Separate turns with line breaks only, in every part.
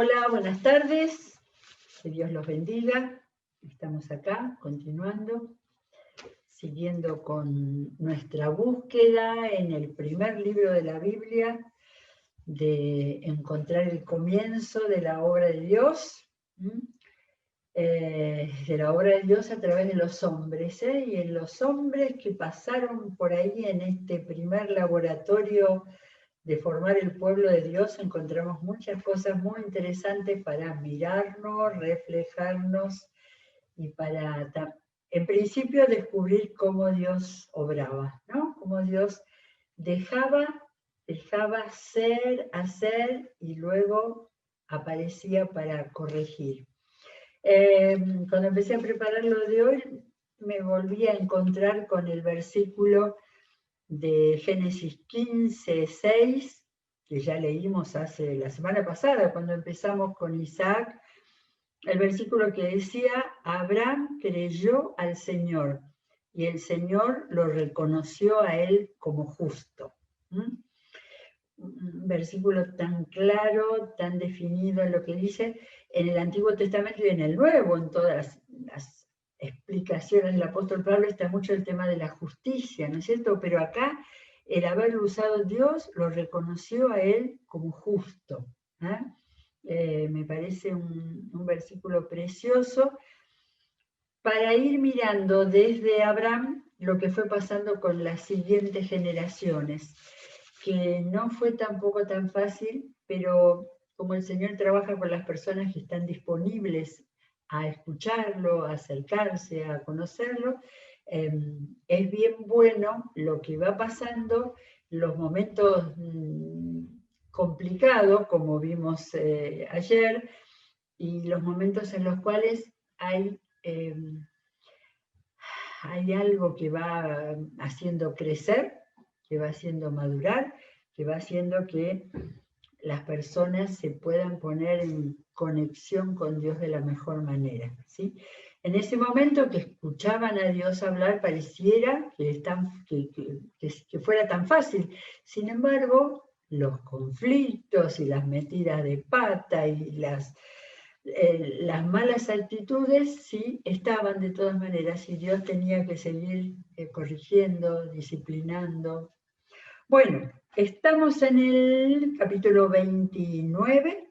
Hola, buenas tardes. Que Dios los bendiga. Estamos acá, continuando, siguiendo con nuestra búsqueda en el primer libro de la Biblia, de encontrar el comienzo de la obra de Dios, a través de los hombres, y en los hombres que pasaron por ahí en este primer laboratorio de formar el pueblo de Dios, encontramos muchas cosas muy interesantes para mirarnos, reflejarnos y para, en principio, descubrir cómo Dios obraba, ¿no? Cómo Dios dejaba ser, hacer y luego aparecía para corregir. Cuando empecé a preparar lo de hoy, me volví a encontrar con el versículo de Génesis 15, 6, que ya leímos la semana pasada, cuando empezamos con Isaac, el versículo que decía, Abraham creyó al Señor, y el Señor lo reconoció a él como justo. Un versículo tan claro, tan definido en lo que dice en el Antiguo Testamento y en el Nuevo, en todas las explicaciones del apóstol Pablo está mucho el tema de la justicia, ¿no es cierto? Pero acá, el haberlo usado Dios, lo reconoció a él como justo. Me parece un versículo precioso para ir mirando desde Abraham lo que fue pasando con las siguientes generaciones, que no fue tampoco tan fácil, pero como el Señor trabaja con las personas que están disponibles a escucharlo, a acercarse, a conocerlo, es bien bueno lo que va pasando, los momentos complicados, como vimos ayer, y los momentos en los cuales hay algo que va haciendo crecer, que va haciendo madurar, que va haciendo que las personas se puedan poner en conexión con Dios de la mejor manera, ¿sí? En ese momento que escuchaban a Dios hablar, pareciera que fuera tan fácil. Sin embargo, los conflictos y las metidas de pata y las malas actitudes sí estaban de todas maneras y Dios tenía que seguir corrigiendo, disciplinando. Bueno, estamos en el capítulo 29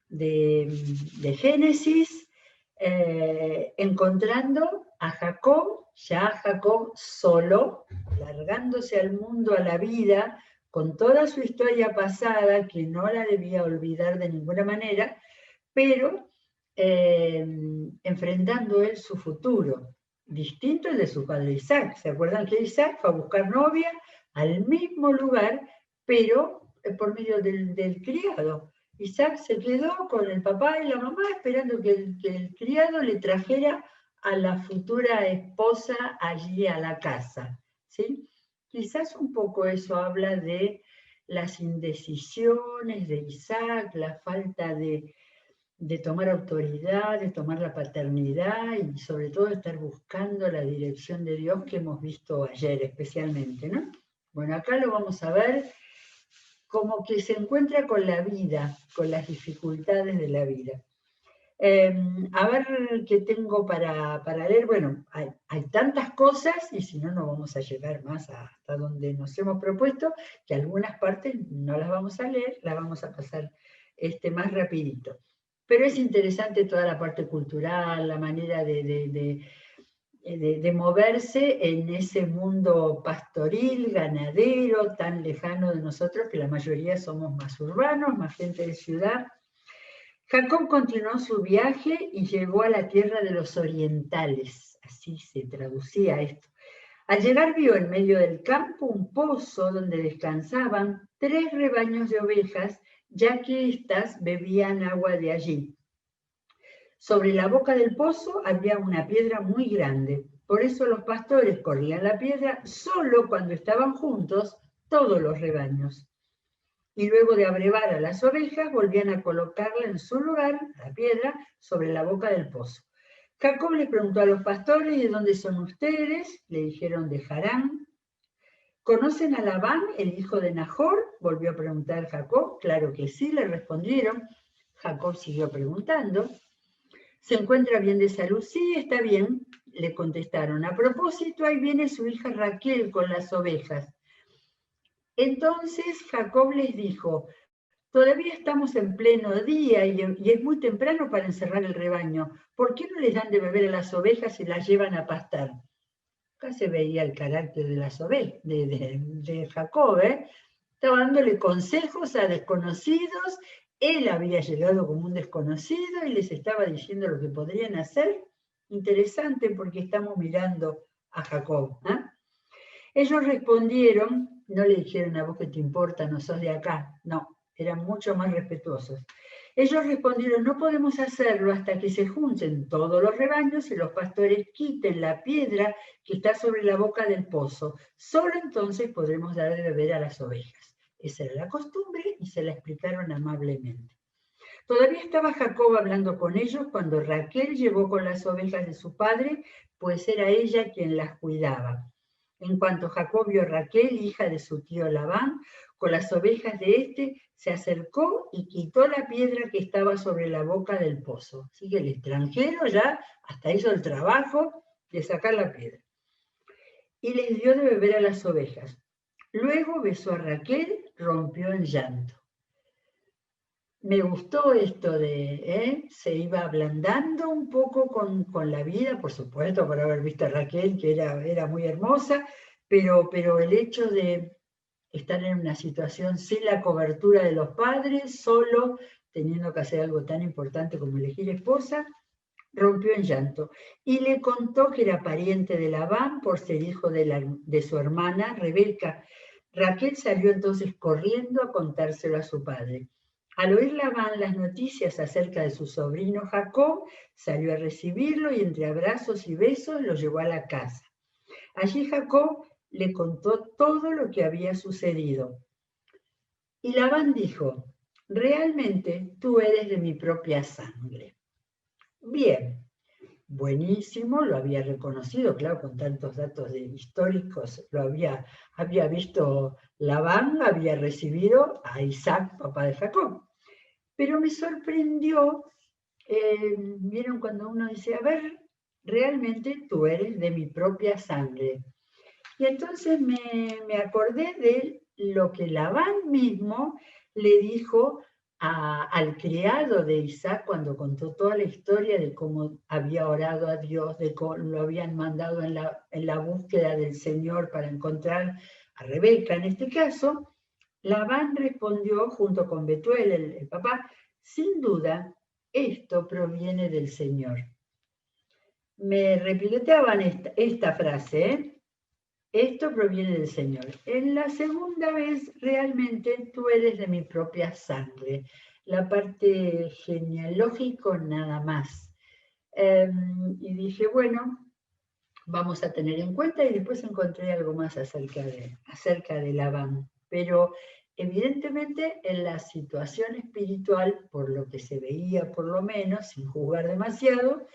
de Génesis, encontrando a Jacob, ya Jacob solo, largándose al mundo, a la vida, con toda su historia pasada, que no la debía olvidar de ninguna manera, pero enfrentando él su futuro, distinto al de su padre Isaac. ¿Se acuerdan que Isaac fue a buscar novia al mismo lugar, pero por medio del criado? Isaac se quedó con el papá y la mamá esperando que el criado le trajera a la futura esposa allí a la casa, ¿sí? Quizás un poco eso habla de las indecisiones de Isaac, la falta de tomar autoridad, de tomar la paternidad y sobre todo estar buscando la dirección de Dios que hemos visto ayer especialmente, ¿no? Bueno, acá lo vamos a ver como que se encuentra con la vida, con las dificultades de la vida. A ver qué tengo para leer. Bueno, hay tantas cosas y si no, no vamos a llegar más hasta donde nos hemos propuesto, que algunas partes no las vamos a leer, las vamos a pasar más rapidito. Pero es interesante toda la parte cultural, la manera de moverse en ese mundo pastoril, ganadero, tan lejano de nosotros, que la mayoría somos más urbanos, más gente de ciudad. Jacob continuó su viaje y llegó a la tierra de los orientales, así se traducía esto. Al llegar vio en medio del campo un pozo donde descansaban 3 rebaños de ovejas, ya que éstas bebían agua de allí. Sobre la boca del pozo había una piedra muy grande, por eso los pastores corrían la piedra solo cuando estaban juntos todos los rebaños. Y luego de abrevar a las ovejas, volvían a colocarla en su lugar, la piedra, sobre la boca del pozo. Jacob les preguntó a los pastores, ¿de dónde son ustedes? Le dijeron, de Harán. ¿Conocen a Labán, el hijo de Nahor? Volvió a preguntar Jacob. Claro que sí, le respondieron. Jacob siguió preguntando. ¿Se encuentra bien de salud? Sí, está bien, le contestaron. A propósito, ahí viene su hija Raquel con las ovejas. Entonces Jacob les dijo, todavía estamos en pleno día y es muy temprano para encerrar el rebaño. ¿Por qué no les dan de beber a las ovejas y las llevan a pastar? Acá se veía el carácter de las ovejas, de Jacob, ¿eh? Estaba dándole consejos a desconocidos, él había llegado como un desconocido y les estaba diciendo lo que podrían hacer. Interesante porque estamos mirando a Jacob. ¿Eh? Ellos respondieron, no le dijeron a vos que te importa, no sos de acá, no, eran mucho más respetuosos. Ellos respondieron, no podemos hacerlo hasta que se junten todos los rebaños y los pastores quiten la piedra que está sobre la boca del pozo. Solo entonces podremos dar de beber a las ovejas. Esa era la costumbre y se la explicaron amablemente. Todavía estaba Jacob hablando con ellos cuando Raquel llegó con las ovejas de su padre, pues era ella quien las cuidaba. En cuanto Jacob vio a Raquel, hija de su tío Labán, con las ovejas de éste, se acercó y quitó la piedra que estaba sobre la boca del pozo. Así que el extranjero ya hasta hizo el trabajo de sacar la piedra. Y les dio de beber a las ovejas. Luego besó a Raquel, rompió en llanto. Me gustó esto de, se iba ablandando un poco con la vida, por supuesto, por haber visto a Raquel, que era muy hermosa, pero el hecho de estar en una situación sin la cobertura de los padres, solo, teniendo que hacer algo tan importante como elegir esposa, rompió en llanto. Y le contó que era pariente de Labán por ser hijo de su hermana Rebeca. Raquel salió entonces corriendo a contárselo a su padre. Al oír Labán las noticias acerca de su sobrino Jacob, salió a recibirlo y entre abrazos y besos lo llevó a la casa. Allí Jacob le contó todo lo que había sucedido. Y Labán dijo, realmente tú eres de mi propia sangre. Bien, buenísimo, lo había reconocido, claro, con tantos datos históricos, había visto Labán, había recibido a Isaac, papá de Jacob. Pero me sorprendió, vieron cuando uno dice, a ver, realmente tú eres de mi propia sangre. Y entonces me acordé de lo que Labán mismo le dijo al criado de Isaac cuando contó toda la historia de cómo había orado a Dios, de cómo lo habían mandado en la búsqueda del Señor para encontrar a Rebeca. En este caso, Labán respondió junto con Betuel, el papá, sin duda, esto proviene del Señor. Me repiqueteaban esta frase, ¿eh? Esto proviene del Señor. En la segunda vez, realmente tú eres de mi propia sangre. La parte genealógico nada más. Y dije, bueno, vamos a tener en cuenta y después encontré algo más acerca de Labán. Pero evidentemente en la situación espiritual, por lo que se veía por lo menos, sin juzgar demasiado,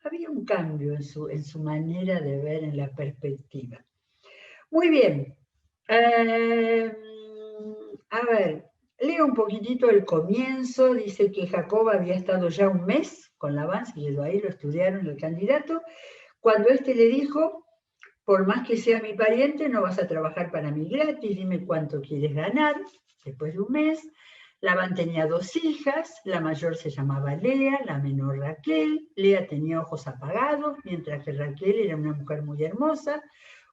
había un cambio en su manera de ver en la perspectiva. Muy bien. A ver, leo un poquitito el comienzo. Dice que Jacob había estado ya un mes con Labán, se quedó ahí, lo estudiaron el candidato, cuando éste le dijo, por más que sea mi pariente, no vas a trabajar para mí gratis, dime cuánto quieres ganar. Después de un mes, Labán tenía 2 hijas, la mayor se llamaba Lea, la menor Raquel. Lea tenía ojos apagados, mientras que Raquel era una mujer muy hermosa.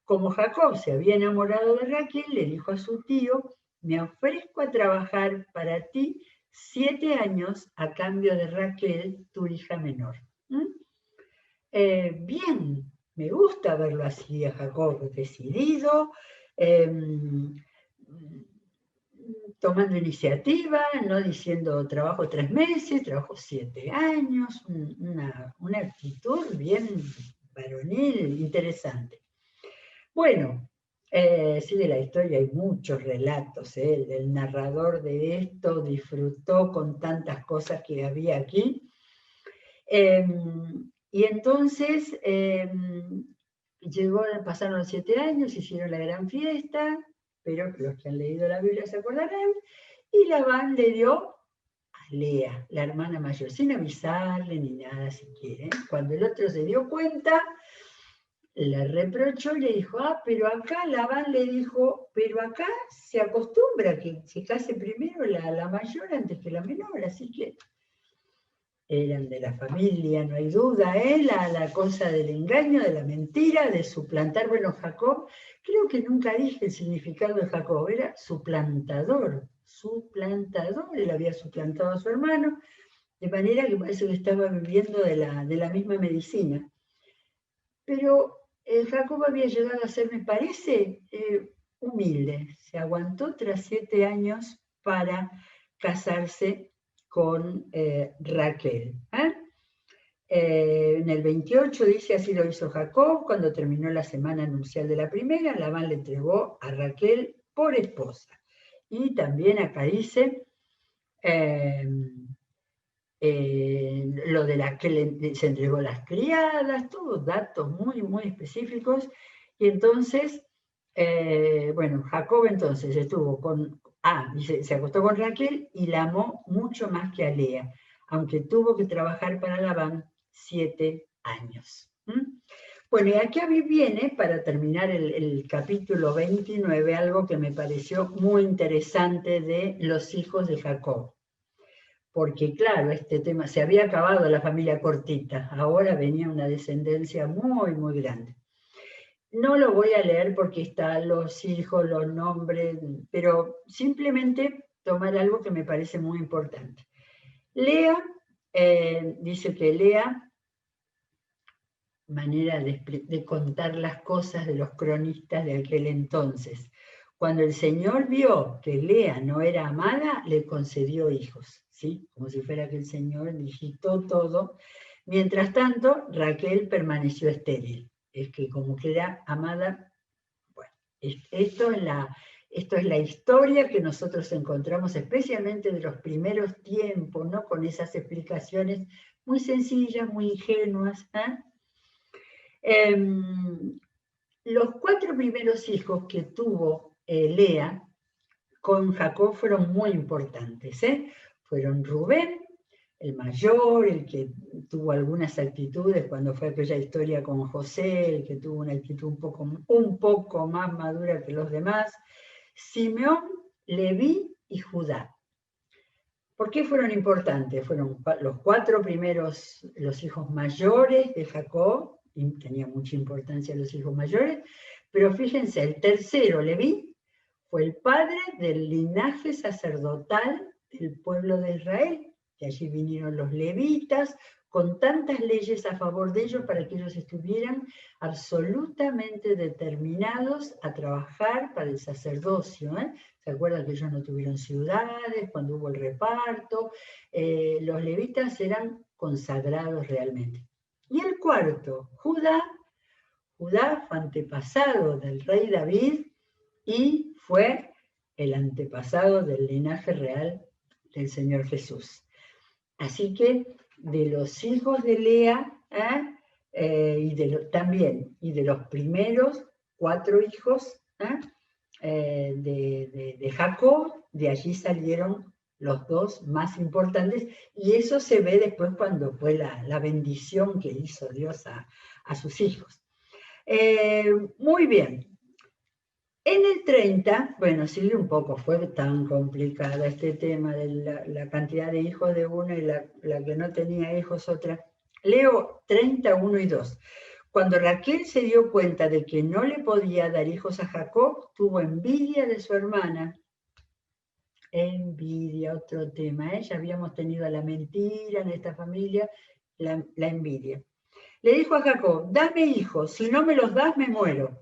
Como Jacob se había enamorado de Raquel, le dijo a su tío, me ofrezco a trabajar para ti 7 años a cambio de Raquel, tu hija menor. Bien, me gusta verlo así a Jacob decidido, tomando iniciativa, no diciendo trabajo 3 meses, trabajo 7 años, una actitud bien varonil, interesante. Bueno, sigue la historia, hay muchos relatos, el narrador de esto disfrutó con tantas cosas que había aquí. Y entonces pasaron los 7 años, hicieron la gran fiesta, pero los que han leído la Biblia se acordarán, y Labán le dio Lea, la hermana mayor, sin avisarle ni nada siquiera. Cuando el otro se dio cuenta, la reprochó y le dijo, pero acá Labán le dijo, pero acá se acostumbra que se case primero la mayor antes que la menor, así que eran de la familia, no hay duda, la cosa del engaño, de la mentira, de suplantar. Bueno, Jacob, creo que nunca dije el significado de Jacob, era suplantador, él había suplantado a su hermano, de manera que parece que estaba viviendo de la misma medicina. Pero Jacob había llegado a ser, me parece, humilde, se aguantó tras 7 años para casarse con Raquel. En el 28 dice, así lo hizo Jacob, cuando terminó la semana nupcial de la primera, Labán le entregó a Raquel por esposa. Y también acá dice lo de la que se entregó las criadas, todos datos muy, muy específicos. Y entonces, bueno, Jacob entonces estuvo con, se acostó con Raquel y la amó mucho más que a Lea, aunque tuvo que trabajar para Labán 7 años. Bueno, y aquí viene, para terminar el capítulo 29, algo que me pareció muy interesante de los hijos de Jacob. Porque claro, este tema, se había acabado la familia cortita, ahora venía una descendencia muy, muy grande. No lo voy a leer porque están los hijos, los nombres, pero simplemente tomar algo que me parece muy importante. Lea, dice que Lea, manera de contar las cosas de los cronistas de aquel entonces. Cuando el Señor vio que Lea no era amada, le concedió hijos, ¿sí? Como si fuera que el Señor digitó todo. Mientras tanto, Raquel permaneció estéril. Es que como que era amada, bueno, esto es la historia que nosotros encontramos, especialmente de los primeros tiempos, ¿no? Con esas explicaciones muy sencillas, muy ingenuas, los 4 primeros hijos que tuvo Lea con Jacob fueron muy importantes. Fueron Rubén, el mayor, el que tuvo algunas actitudes cuando fue aquella historia con José, el que tuvo una actitud un poco más madura que los demás. Simeón, Leví y Judá. ¿Por qué fueron importantes? Fueron los 4 primeros, los hijos mayores de Jacob, y tenía mucha importancia los hijos mayores, pero fíjense, el tercero, Leví, fue el padre del linaje sacerdotal del pueblo de Israel, de allí vinieron los levitas, con tantas leyes a favor de ellos para que ellos estuvieran absolutamente determinados a trabajar para el sacerdocio. ¿Se acuerdan que ellos no tuvieron ciudades cuando hubo el reparto? Los levitas eran consagrados realmente. Y el cuarto, Judá fue antepasado del rey David y fue el antepasado del linaje real del Señor Jesús. Así que de los hijos de Lea, también, y de los primeros 4 hijos de Jacob, de allí salieron los 2 más importantes, y eso se ve después cuando fue la bendición que hizo Dios a sus hijos. Muy bien. En el 30, bueno, sigue un poco, fue tan complicado este tema de la cantidad de hijos de uno y la que no tenía hijos otra. Leo 31 y 2. Cuando Raquel se dio cuenta de que no le podía dar hijos a Jacob, tuvo envidia de su hermana. Envidia, otro tema, ya habíamos tenido la mentira en esta familia, la envidia. Le dijo a Jacob, dame hijos, si no me los das me muero.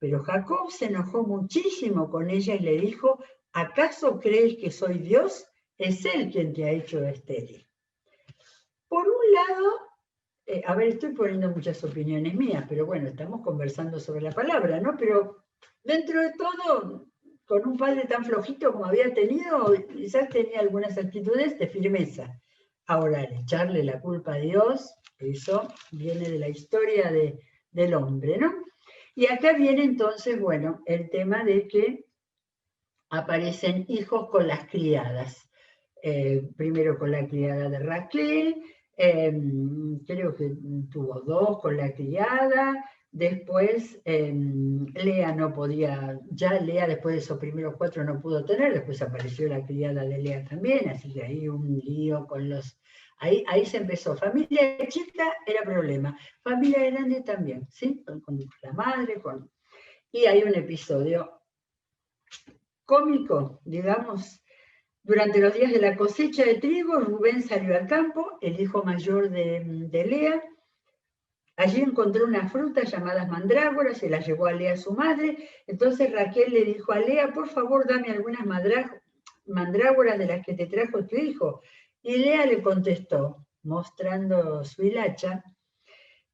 Pero Jacob se enojó muchísimo con ella y le dijo, ¿acaso crees que soy Dios? Es Él quien te ha hecho estéril. Por un lado, estoy poniendo muchas opiniones mías, pero bueno, estamos conversando sobre la palabra, ¿no? Pero dentro de todo, con un padre tan flojito como había tenido, quizás tenía algunas actitudes de firmeza. Ahora, echarle la culpa a Dios, eso viene de la historia del hombre, ¿no? Y acá viene entonces, bueno, el tema de que aparecen hijos con las criadas. primero con la criada de Raquel, creo que tuvo 2 con la criada, después Lea no podía, ya Lea después de esos primeros 4 no pudo tener, después apareció la criada de Lea también, así que ahí un lío con los... Ahí se empezó, familia chica era problema, familia grande también, ¿sí? Con la madre, y hay un episodio cómico, digamos. Durante los días de la cosecha de trigo, Rubén salió al campo, el hijo mayor de Lea. Allí encontró unas frutas llamadas mandrágoras, se las llevó a Lea su madre. Entonces Raquel le dijo a Lea, por favor, dame algunas mandrágoras de las que te trajo tu hijo. Y Lea le contestó, mostrando su hilacha,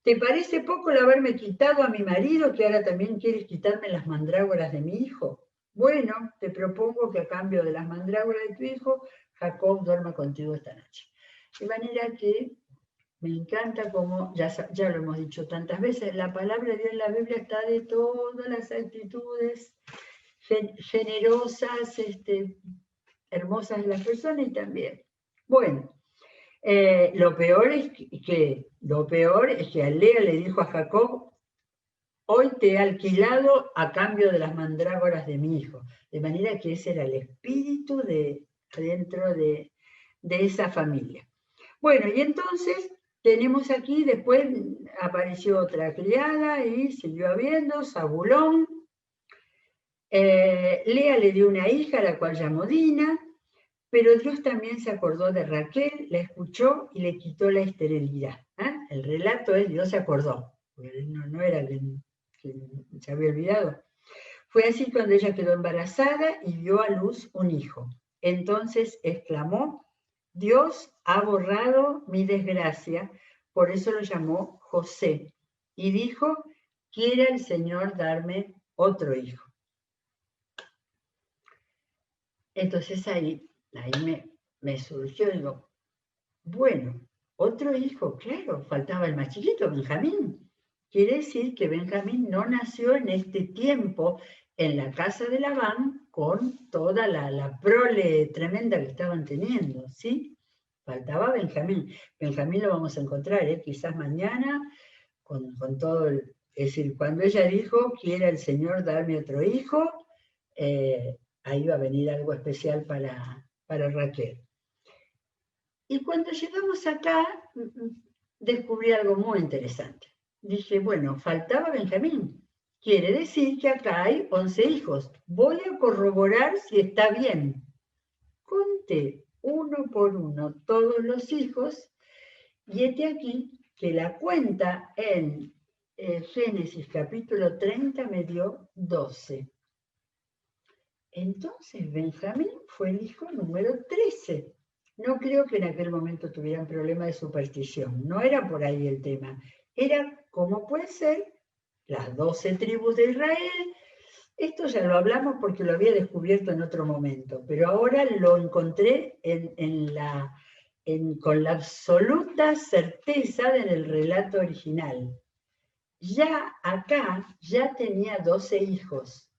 ¿te parece poco el haberme quitado a mi marido, que ahora también quieres quitarme las mandrágoras de mi hijo? Bueno, te propongo que a cambio de las mandrágoras de tu hijo, Jacob duerma contigo esta noche. De manera que me encanta como, ya lo hemos dicho tantas veces, la palabra de Dios en la Biblia está de todas las actitudes generosas, hermosas de las personas y también. Bueno, lo peor es que a Lea le dijo a Jacob, hoy te he alquilado a cambio de las mandrágoras de mi hijo. De manera que ese era el espíritu dentro de esa familia. Bueno, y entonces tenemos aquí, después apareció otra criada y siguió habiendo, Zabulón. Lea le dio una hija, a la cual llamó Dina, pero Dios también se acordó de Raquel, la escuchó y le quitó la esterilidad. El relato es, Dios se acordó, porque no era que se había olvidado. Fue así cuando ella quedó embarazada y dio a luz un hijo. Entonces exclamó, Dios ha borrado mi desgracia, por eso lo llamó José. Y dijo, quiera el Señor darme otro hijo. Entonces ahí me surgió, digo, bueno, otro hijo, claro, faltaba el más chiquito, Benjamín. Quiere decir que Benjamín no nació en este tiempo en la casa de Labán con toda la prole tremenda que estaban teniendo, ¿sí? Faltaba Benjamín. Benjamín lo vamos a encontrar, quizás mañana, con todo es decir, cuando ella dijo, quiera el Señor darme otro hijo, ahí va a venir algo especial para Raquel. Y cuando llegamos acá, descubrí algo muy interesante. Dije, bueno, faltaba Benjamín. Quiere decir que acá hay 11 hijos. Voy a corroborar si está bien. Conté uno por uno todos los hijos y este aquí que la cuenta en Génesis capítulo 30 me dio 12. Entonces Benjamín fue el hijo número 13. No creo que en aquel momento tuvieran problema de superstición, no era por ahí el tema. Era, ¿cómo puede ser? Las 12 tribus de Israel. Esto ya lo hablamos porque lo había descubierto en otro momento, pero ahora lo encontré con la absoluta certeza en el relato original. Ya acá, ya tenía 12 hijos,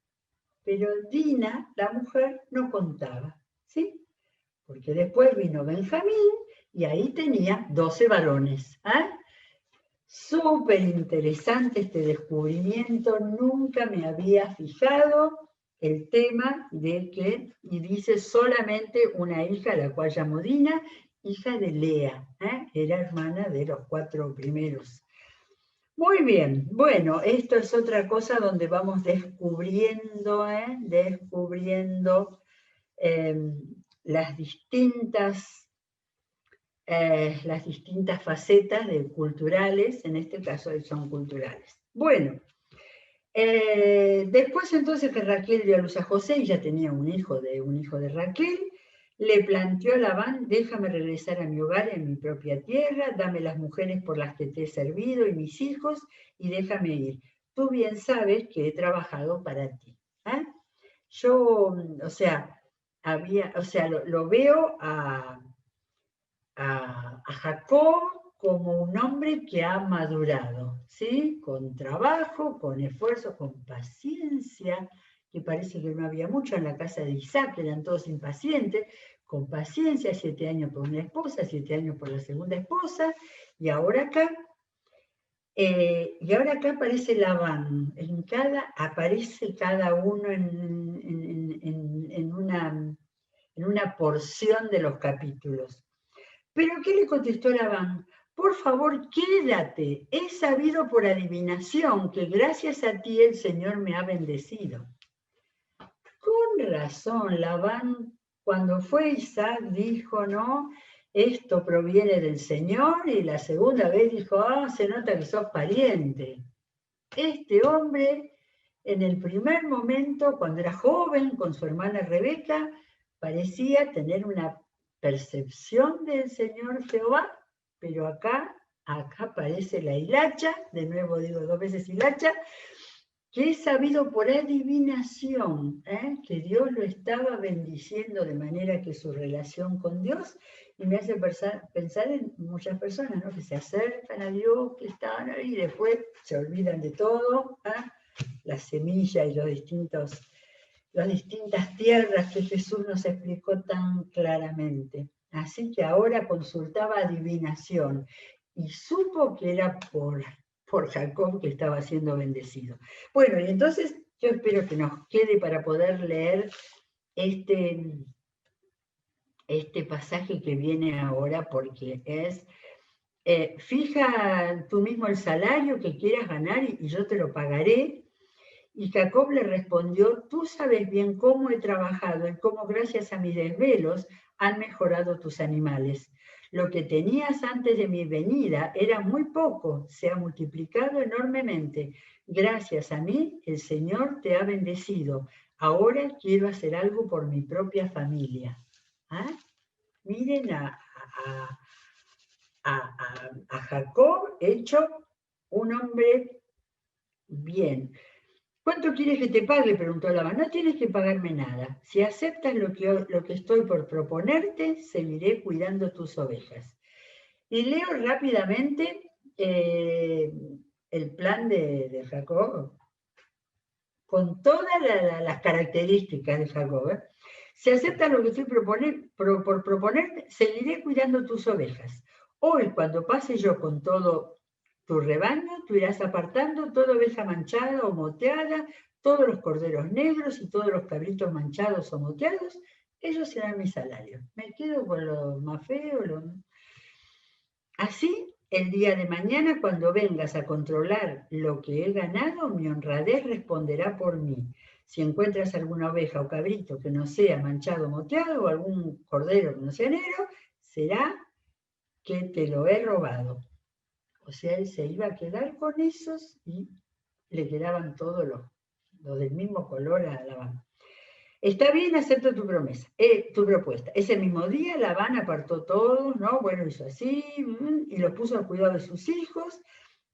pero Dina, la mujer, no contaba, ¿sí? Porque después vino Benjamín y ahí tenía 12 varones. Súper interesante este descubrimiento, nunca me había fijado el tema de que, y dice solamente una hija, la cual llamó Dina, hija de Lea, era hermana de los 4 primeros. Muy bien, bueno, esto es otra cosa donde vamos descubriendo las distintas facetas culturales, en este caso son culturales. Bueno, después entonces que Raquel dio a luz a José y ya tenía un hijo de Raquel, le planteó a Labán, déjame regresar a mi hogar en mi propia tierra, dame las mujeres por las que te he servido y mis hijos y déjame ir. Tú bien sabes que he trabajado para ti. Yo, o sea, lo veo a Jacob como un hombre que ha madurado, ¿sí? Con trabajo, con esfuerzo, con paciencia, que parece que no había mucho en la casa de Isaac, eran todos impacientes, con paciencia, 7 años por una esposa, 7 años por la segunda esposa, y ahora acá aparece Labán, aparece cada uno en una porción de los capítulos. Pero ¿qué le contestó Labán? Por favor, quédate, he sabido por adivinación que gracias a ti el Señor me ha bendecido. Con razón, Labán, cuando fue Isaac, dijo, no, esto proviene del Señor, y la segunda vez dijo, se nota que sos pariente. Este hombre, en el primer momento, cuando era joven, con su hermana Rebeca, parecía tener una percepción del Señor Jehová, pero acá aparece la hilacha, de nuevo digo 2 veces hilacha, que es sabido por adivinación, que Dios lo estaba bendiciendo de manera que su relación con Dios, y me hace pensar en muchas personas, ¿no? Que se acercan a Dios, que están ahí, y después se olvidan de todo, la semilla y las distintas tierras que Jesús nos explicó tan claramente. Así que ahora consultaba adivinación, y supo que era por Jacob que estaba siendo bendecido. Bueno, y entonces yo espero que nos quede para poder leer este pasaje que viene ahora, porque es, fija tú mismo el salario que quieras ganar y yo te lo pagaré. Y Jacob le respondió, tú sabes bien cómo he trabajado y cómo gracias a mis desvelos han mejorado tus animales. Lo que tenías antes de mi venida era muy poco, se ha multiplicado enormemente. Gracias a mí, el Señor te ha bendecido. Ahora quiero hacer algo por mi propia familia. Miren a Jacob hecho un hombre bien. ¿Cuánto quieres que te pague?, preguntó Labán. No tienes que pagarme nada. Si aceptas lo que estoy por proponerte, seguiré cuidando tus ovejas. Y leo rápidamente el plan de Jacob, con todas las características de Jacob. Si aceptas lo que estoy por proponerte, seguiré cuidando tus ovejas. Hoy, cuando pase yo con todo tu rebaño, tú irás apartando toda oveja manchada o moteada, todos los corderos negros y todos los cabritos manchados o moteados, ellos serán mi salario. Me quedo con lo más feo. Así, el día de mañana, cuando vengas a controlar lo que he ganado, mi honradez responderá por mí. Si encuentras alguna oveja o cabrito que no sea manchado o moteado, o algún cordero que no sea negro, será que te lo he robado. O sea, él se iba a quedar con esos y le quedaban todos los del mismo color a Labán. Está bien, acepto tu propuesta. Ese mismo día Labán apartó todos, ¿no? Bueno, hizo así, y los puso al cuidado de sus hijos.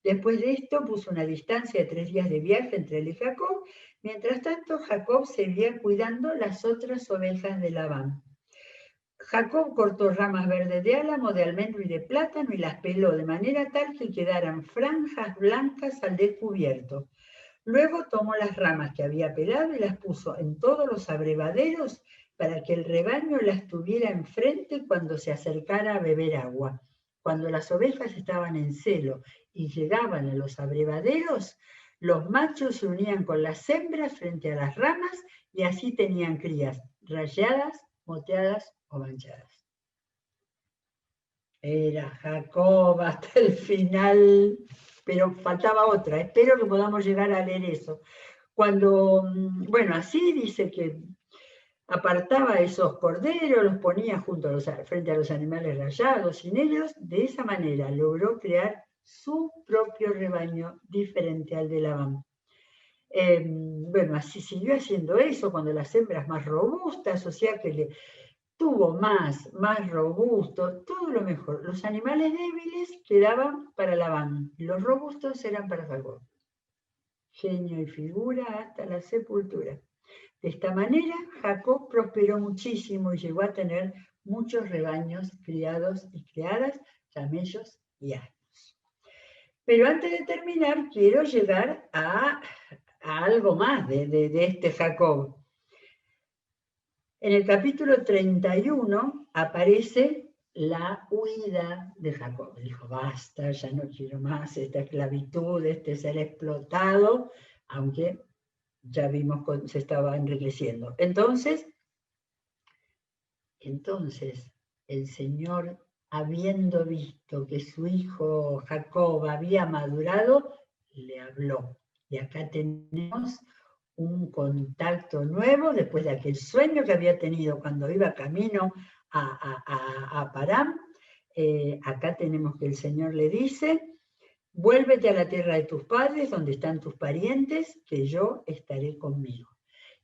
Después de esto puso una distancia de 3 días de viaje entre él y Jacob. Mientras tanto, Jacob seguía cuidando las otras ovejas de Labán. Jacob cortó ramas verdes de álamo, de almendro y de plátano y las peló de manera tal que quedaran franjas blancas al descubierto. Luego tomó las ramas que había pelado y las puso en todos los abrevaderos para que el rebaño las tuviera enfrente cuando se acercara a beber agua. Cuando las ovejas estaban en celo y llegaban a los abrevaderos, los machos se unían con las hembras frente a las ramas y así tenían crías rayadas, moteadas o manchadas. Era Jacob hasta el final, pero faltaba otra. Espero que podamos llegar a leer eso. Bueno, así dice que apartaba esos corderos, los ponía frente a los animales rayados y negros. De esa manera logró crear su propio rebaño diferente al de Labán. Bueno, así siguió haciendo eso cuando las hembras más robustas, o sea que tuvo más robusto, todo lo mejor. Los animales débiles quedaban para Labán, los robustos eran para Jacob. Genio y figura hasta la sepultura. De esta manera, Jacob prosperó muchísimo y llegó a tener muchos rebaños criados y criadas, camellos y asnos. Pero antes de terminar, quiero llegar a a algo más de este Jacob. En el capítulo 31 aparece la huida de Jacob. Dijo, basta, ya no quiero más esta esclavitud, este ser explotado, aunque ya vimos que se estaba enriqueciendo. Entonces, el Señor, habiendo visto que su hijo Jacob había madurado, le habló. Y acá tenemos un contacto nuevo después de aquel sueño que había tenido cuando iba camino a Parán. Acá tenemos que el Señor le dice, vuélvete a la tierra de tus padres, donde están tus parientes, que yo estaré conmigo.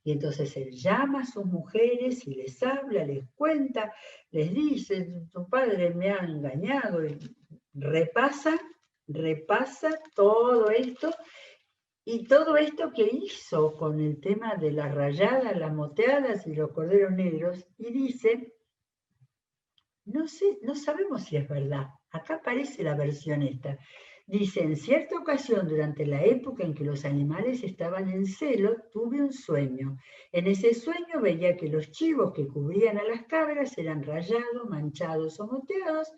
Y entonces él llama a sus mujeres y les habla, les cuenta, les dice, tu padre me ha engañado, y repasa todo esto, y todo esto que hizo con el tema de las rayadas, las moteadas y los corderos negros, y dice, no sabemos si es verdad, acá aparece la versión esta. Dice, en cierta ocasión, durante la época en que los animales estaban en celo, tuve un sueño. En ese sueño veía que los chivos que cubrían a las cabras eran rayados, manchados o moteados.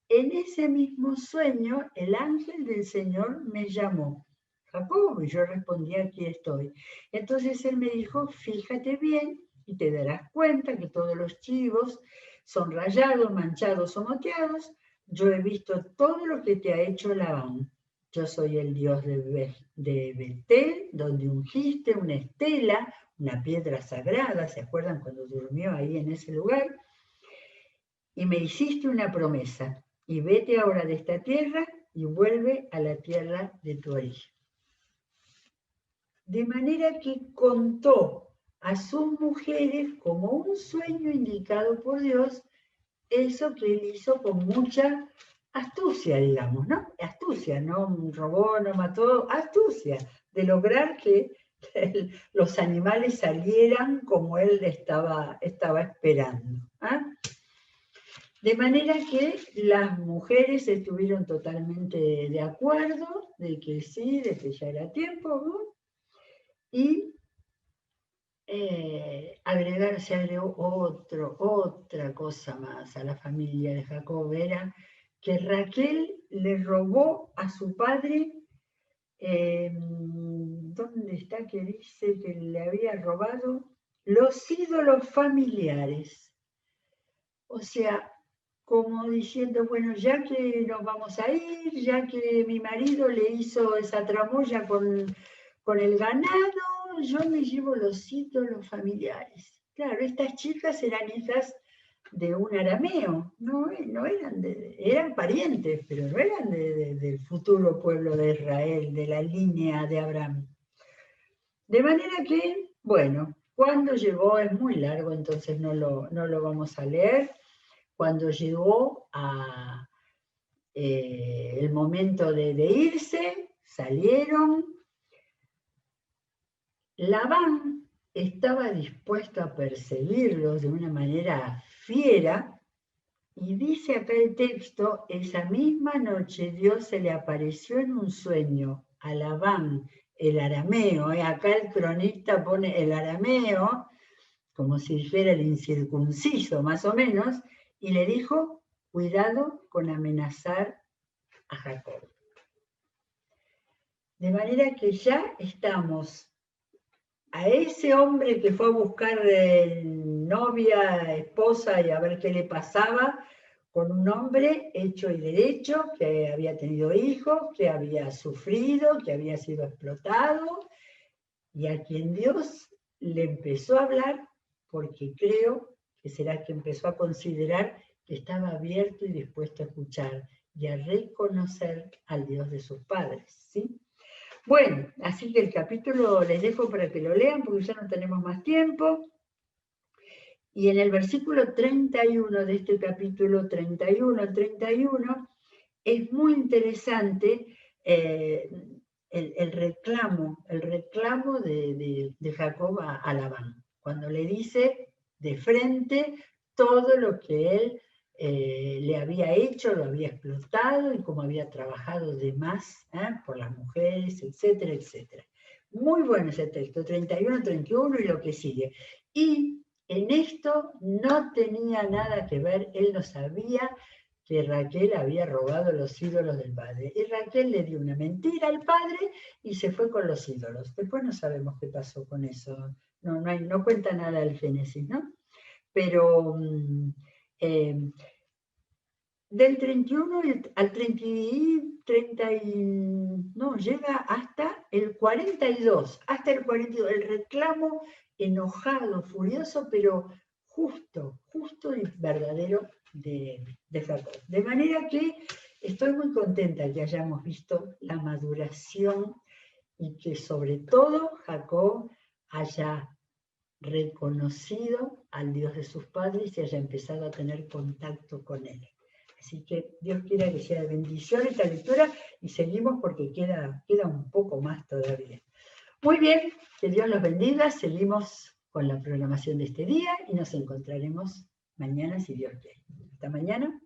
En ese mismo sueño, el ángel del Señor me llamó. Jacob, y yo respondí, aquí estoy. Entonces él me dijo, fíjate bien y te darás cuenta que todos los chivos son rayados, manchados o moteados. Yo he visto todo lo que te ha hecho Labán. Yo soy el Dios de Betel, donde ungiste una estela, una piedra sagrada, ¿se acuerdan cuando durmió ahí en ese lugar? Y me hiciste una promesa, y vete ahora de esta tierra y vuelve a la tierra de tu origen. De manera que contó a sus mujeres como un sueño indicado por Dios, eso que él hizo con mucha astucia, digamos, ¿no? Astucia, no robó, no mató, astucia, de lograr que los animales salieran como él estaba esperando. ¿Ah? De manera que las mujeres estuvieron totalmente de acuerdo, de que sí, de que ya era tiempo, ¿no? Y se agregó otra cosa más a la familia de Jacob, era que Raquel le robó a su padre, ¿dónde está que dice que le había robado? Los ídolos familiares. O sea, como diciendo, bueno, ya que nos vamos a ir, ya que mi marido le hizo esa tramoya con el ganado, yo me llevo los ídolos familiares. Claro, estas chicas eran hijas de un arameo, no eran parientes, pero no eran del futuro pueblo de Israel, de la línea de Abraham. De manera que, bueno, cuando llegó, es muy largo, entonces no lo vamos a leer. Cuando llegó el momento de irse, salieron. Labán estaba dispuesto a perseguirlos de una manera fiera, y dice acá el texto, esa misma noche Dios se le apareció en un sueño a Labán, el arameo, acá el cronista pone el arameo, como si dijera el incircunciso más o menos, y le dijo, cuidado con amenazar a Jacob. De manera que ya estamos a ese hombre que fue a buscar novia, esposa y a ver qué le pasaba, con un hombre hecho y derecho, que había tenido hijos, que había sufrido, que había sido explotado, y a quien Dios le empezó a hablar, porque creo que será que empezó a considerar que estaba abierto y dispuesto a escuchar y a reconocer al Dios de sus padres, ¿sí? Bueno, así que el capítulo les dejo para que lo lean, porque ya no tenemos más tiempo. Y en el versículo 31 de este capítulo 31 al 31, es muy interesante el reclamo de Jacob a Labán, cuando le dice de frente todo lo que él le había hecho, lo había explotado y cómo había trabajado de más por las mujeres, etcétera, etcétera. Muy bueno ese texto, 31, 31 y lo que sigue. Y en esto no tenía nada que ver, él no sabía que Raquel había robado los ídolos del padre. Y Raquel le dio una mentira al padre y se fue con los ídolos. Después no sabemos qué pasó con eso. No cuenta nada el Génesis, ¿no? Pero del 31 al 30 no, llega hasta el 42, el reclamo enojado, furioso, pero justo y verdadero de Jacob. De manera que estoy muy contenta que hayamos visto la maduración y que sobre todo Jacob haya reconocido al Dios de sus padres y haya empezado a tener contacto con él. Así que Dios quiera que sea de bendición esta lectura y seguimos porque queda un poco más todavía. Muy bien, que Dios los bendiga, seguimos con la programación de este día y nos encontraremos mañana si Dios quiere. Hasta mañana.